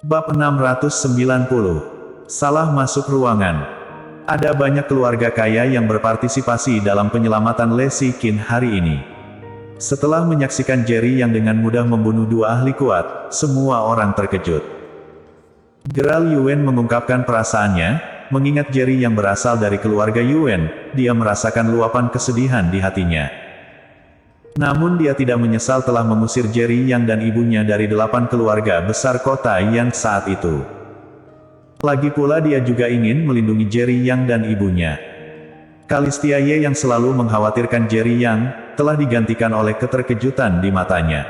Bab 690. Salah masuk ruangan. Ada banyak keluarga kaya yang berpartisipasi dalam penyelamatan Lacey Kin hari ini. Setelah menyaksikan Jerry yang dengan mudah membunuh dua ahli kuat, semua orang terkejut. Gerald Yuen mengungkapkan perasaannya, mengingat Jerry yang berasal dari keluarga Yuen, dia merasakan luapan kesedihan di hatinya. Namun dia tidak menyesal telah mengusir Jerry Yang dan ibunya dari 8 keluarga besar kota Yang saat itu. Lagi pula dia juga ingin melindungi Jerry Yang dan ibunya. Calistia Ye yang selalu mengkhawatirkan Jerry Yang, telah digantikan oleh keterkejutan di matanya.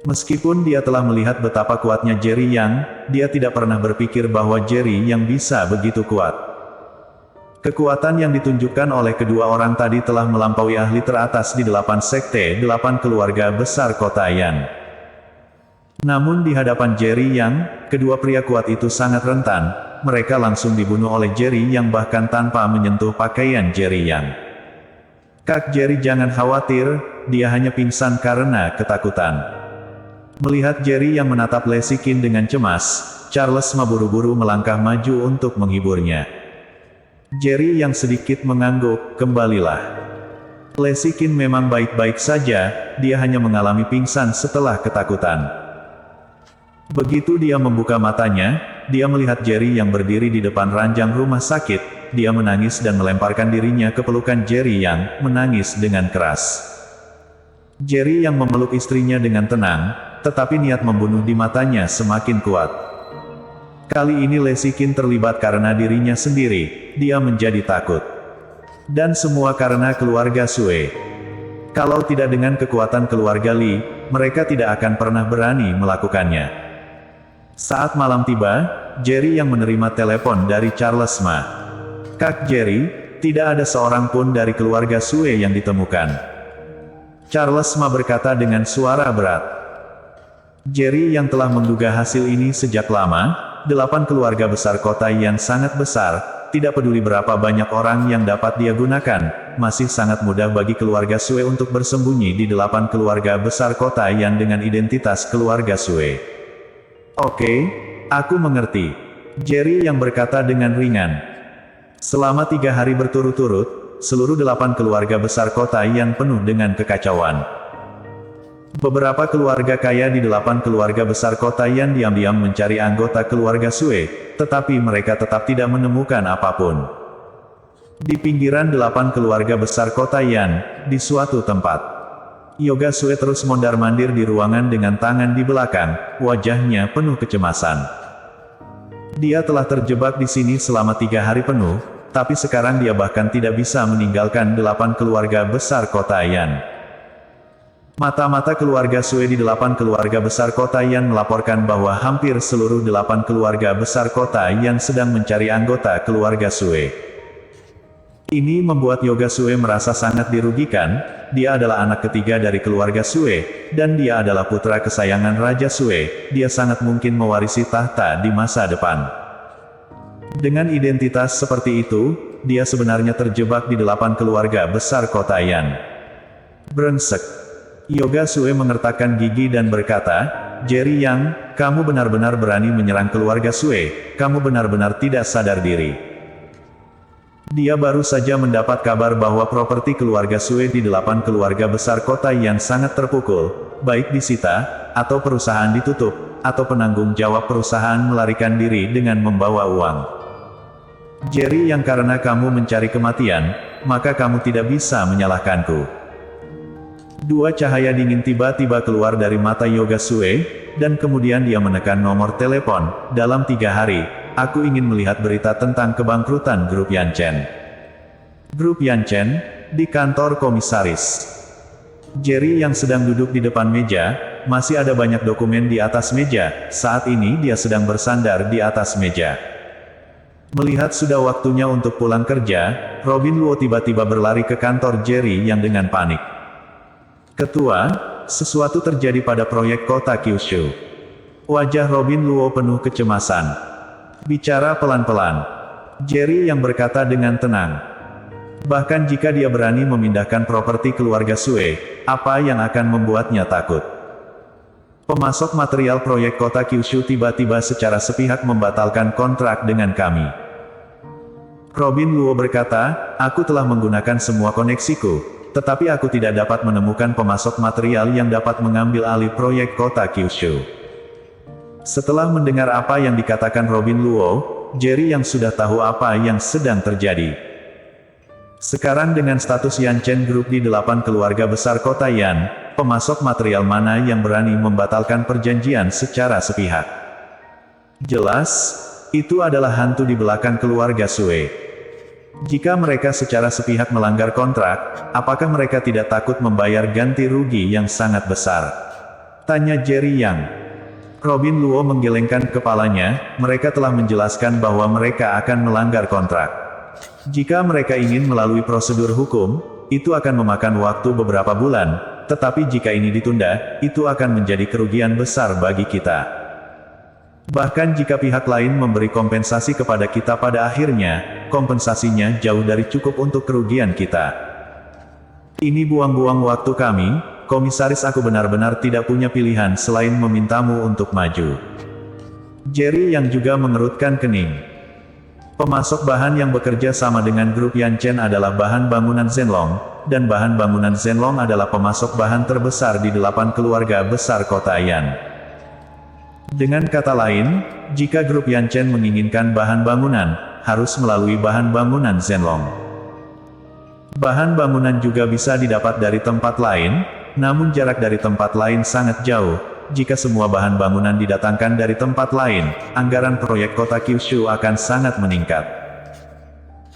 Meskipun dia telah melihat betapa kuatnya Jerry Yang, dia tidak pernah berpikir bahwa Jerry Yang bisa begitu kuat. Kekuatan yang ditunjukkan oleh kedua orang tadi telah melampaui ahli teratas di 8 sekte 8 keluarga besar kota Yan. Namun di hadapan Jerry Yang, kedua pria kuat itu sangat rentan, mereka langsung dibunuh oleh Jerry Yang bahkan tanpa menyentuh pakaian Jerry Yang. Kak Jerry jangan khawatir, dia hanya pingsan karena ketakutan. Melihat Jerry yang menatap Lacey Kin dengan cemas, Charles buru-buru melangkah maju untuk menghiburnya. Jerry yang sedikit mengangguk, kembalilah. Lacey Kin memang baik-baik saja, dia hanya mengalami pingsan setelah ketakutan. Begitu dia membuka matanya, dia melihat Jerry yang berdiri di depan ranjang rumah sakit, dia menangis dan melemparkan dirinya ke pelukan Jerry yang menangis dengan keras. Jerry yang memeluk istrinya dengan tenang, tetapi niat membunuh di matanya semakin kuat. Kali ini Lacey Kin terlibat karena dirinya sendiri, dia menjadi takut. Dan semua karena keluarga Sue. Kalau tidak dengan kekuatan keluarga Lee, mereka tidak akan pernah berani melakukannya. Saat malam tiba, Jerry yang menerima telepon dari Charles Ma. Kak Jerry, tidak ada seorang pun dari keluarga Sue yang ditemukan. Charles Ma berkata dengan suara berat. Jerry yang telah menduga hasil ini sejak lama, 8 keluarga besar kota yang sangat besar, tidak peduli berapa banyak orang yang dapat dia gunakan, masih sangat mudah bagi keluarga Sue untuk bersembunyi di 8 keluarga besar kota yang dengan identitas keluarga Sue. Oke, aku mengerti. Jerry yang berkata dengan ringan. Selama 3 hari berturut-turut, seluruh 8 keluarga besar kota yang penuh dengan kekacauan. Beberapa keluarga kaya di 8 keluarga besar kota yang diam-diam mencari anggota keluarga Sue, tetapi mereka tetap tidak menemukan apapun. Di pinggiran 8 keluarga besar kota Yan, di suatu tempat. Yoga Sue terus mondar-mandir di ruangan dengan tangan di belakang, wajahnya penuh kecemasan. Dia telah terjebak di sini selama 3 hari penuh, tapi sekarang dia bahkan tidak bisa meninggalkan 8 keluarga besar kota Yan. Mata-mata keluarga Sue di 8 keluarga besar kota Yan melaporkan bahwa hampir seluruh 8 keluarga besar kota Yan sedang mencari anggota keluarga Sue. Ini membuat Yoga Sue merasa sangat dirugikan, dia adalah anak ketiga dari keluarga Sue, dan dia adalah putra kesayangan Raja Sue, dia sangat mungkin mewarisi tahta di masa depan. Dengan identitas seperti itu, dia sebenarnya terjebak di 8 keluarga besar kota Yan. Brengsek. Yoga Sue mengertakkan gigi dan berkata, Jerry Yang, kamu benar-benar berani menyerang keluarga Sue, kamu benar-benar tidak sadar diri. Dia baru saja mendapat kabar bahwa properti keluarga Sue di 8 keluarga besar kota yang sangat terpukul, baik disita, atau perusahaan ditutup, atau penanggung jawab perusahaan melarikan diri dengan membawa uang. Jerry Yang, karena kamu mencari kematian, maka kamu tidak bisa menyalahkanku. Dua cahaya dingin tiba-tiba keluar dari mata Yoga Sue, dan kemudian dia menekan nomor telepon. Dalam 3 hari, aku ingin melihat berita tentang kebangkrutan grup Yanchen. Grup Yanchen, di kantor komisaris. Jerry yang sedang duduk di depan meja, masih ada banyak dokumen di atas meja, saat ini dia sedang bersandar di atas meja. Melihat sudah waktunya untuk pulang kerja, Robin Luo tiba-tiba berlari ke kantor Jerry yang dengan panik. Ketua, sesuatu terjadi pada proyek kota Kyushu. Wajah Robin Luo penuh kecemasan. Bicara pelan-pelan. Jerry yang berkata dengan tenang. Bahkan jika dia berani memindahkan properti keluarga Sue, apa yang akan membuatnya takut? Pemasok material proyek kota Kyushu tiba-tiba secara sepihak membatalkan kontrak dengan kami. Robin Luo berkata, aku telah menggunakan semua koneksiku, tetapi aku tidak dapat menemukan pemasok material yang dapat mengambil alih proyek kota Kyushu. Setelah mendengar apa yang dikatakan Robin Luo, Jerry yang sudah tahu apa yang sedang terjadi. Sekarang dengan status Yanchen Group di 8 keluarga besar kota Yan, pemasok material mana yang berani membatalkan perjanjian secara sepihak? Jelas, itu adalah hantu di belakang keluarga Sue. Jika mereka secara sepihak melanggar kontrak, apakah mereka tidak takut membayar ganti rugi yang sangat besar? Tanya Jerry Yang. Robin Luo menggelengkan kepalanya, mereka telah menjelaskan bahwa mereka akan melanggar kontrak. Jika mereka ingin melalui prosedur hukum, itu akan memakan waktu beberapa bulan, tetapi jika ini ditunda, itu akan menjadi kerugian besar bagi kita. Bahkan jika pihak lain memberi kompensasi kepada kita pada akhirnya, kompensasinya jauh dari cukup untuk kerugian kita. Ini buang-buang waktu kami, komisaris. Aku benar-benar tidak punya pilihan selain memintamu untuk maju. Jerry yang juga mengerutkan kening. Pemasok bahan yang bekerja sama dengan grup Yanchen adalah bahan bangunan Zenlong, dan bahan bangunan Zenlong adalah pemasok bahan terbesar di 8 keluarga besar kota Yan. Dengan kata lain, jika grup Yanchen menginginkan bahan bangunan, harus melalui bahan bangunan Zenlong. Bahan bangunan juga bisa didapat dari tempat lain, namun jarak dari tempat lain sangat jauh. Jika semua bahan bangunan didatangkan dari tempat lain, anggaran proyek kota Kyushu akan sangat meningkat.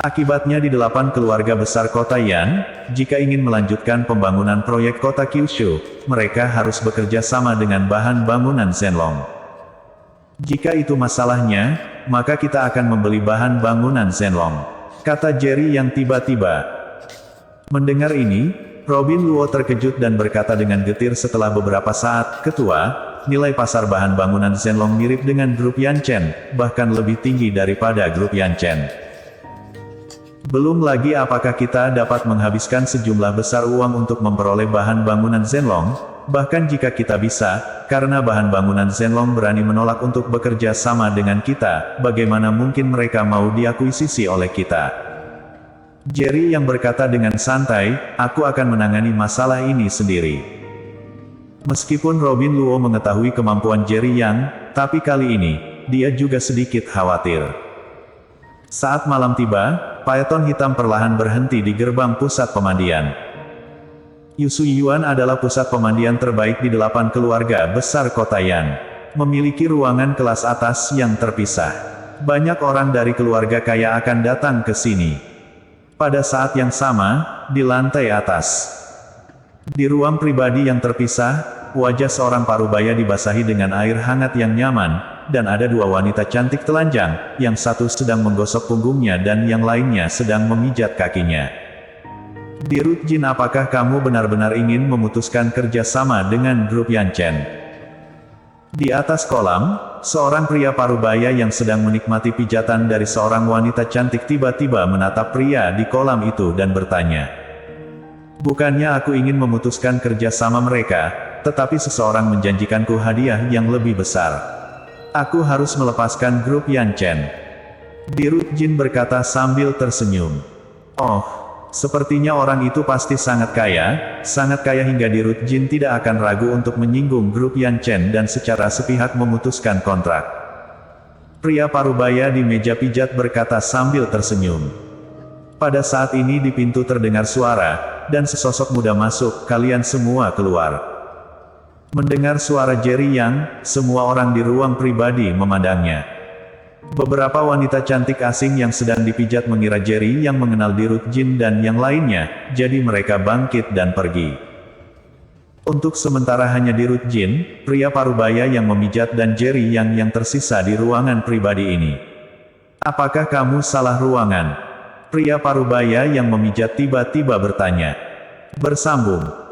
Akibatnya di 8 keluarga besar kota Yan, jika ingin melanjutkan pembangunan proyek kota Kyushu, mereka harus bekerja sama dengan bahan bangunan Zenlong. Jika itu masalahnya, maka kita akan membeli bahan bangunan Zenlong, kata Jerry yang tiba-tiba. Mendengar ini, Robin Luo terkejut dan berkata dengan getir setelah beberapa saat, Ketua, nilai pasar bahan bangunan Zenlong mirip dengan grup Yanchen, bahkan lebih tinggi daripada grup Yanchen. Belum lagi apakah kita dapat menghabiskan sejumlah besar uang untuk memperoleh bahan bangunan Zenlong, bahkan jika kita bisa, karena bahan bangunan Zenlong berani menolak untuk bekerja sama dengan kita, bagaimana mungkin mereka mau diakuisisi oleh kita? Jerry yang berkata dengan santai, aku akan menangani masalah ini sendiri. Meskipun Robin Luo mengetahui kemampuan Jerry Yang, tapi kali ini, dia juga sedikit khawatir. Saat malam tiba, Phaeton hitam perlahan berhenti di gerbang pusat pemandian. Yusuyuan adalah pusat pemandian terbaik di 8 keluarga besar kota Yan. Memiliki ruangan kelas atas yang terpisah. Banyak orang dari keluarga kaya akan datang ke sini. Pada saat yang sama, di lantai atas, di ruang pribadi yang terpisah, wajah seorang parubaya dibasahi dengan air hangat yang nyaman, dan ada 2 wanita cantik telanjang, yang satu sedang menggosok punggungnya dan yang lainnya sedang memijat kakinya. Dirut Jin, apakah kamu benar-benar ingin memutuskan kerja sama dengan grup Yanchen? Di atas kolam, seorang pria parubaya yang sedang menikmati pijatan dari seorang wanita cantik tiba-tiba menatap pria di kolam itu dan bertanya. Bukannya aku ingin memutuskan kerja sama mereka, tetapi seseorang menjanjikanku hadiah yang lebih besar. Aku harus melepaskan grup Yanchen. Dirut Jin berkata sambil tersenyum. Oh, sepertinya orang itu pasti sangat kaya hingga Dirut Jin tidak akan ragu untuk menyinggung grup Yanchen dan secara sepihak memutuskan kontrak. Pria parubaya di meja pijat berkata sambil tersenyum. Pada saat ini di pintu terdengar suara, dan sesosok muda masuk, kalian semua keluar. Mendengar suara Jerry Yang, semua orang di ruang pribadi memandangnya. Beberapa wanita cantik asing yang sedang dipijat mengira Jerry yang mengenal Dirut Jin dan yang lainnya, jadi mereka bangkit dan pergi. Untuk sementara hanya Dirut Jin, pria parubaya yang memijat dan Jerry yang tersisa di ruangan pribadi ini. Apakah kamu salah ruangan? Pria parubaya yang memijat tiba-tiba bertanya. Bersambung.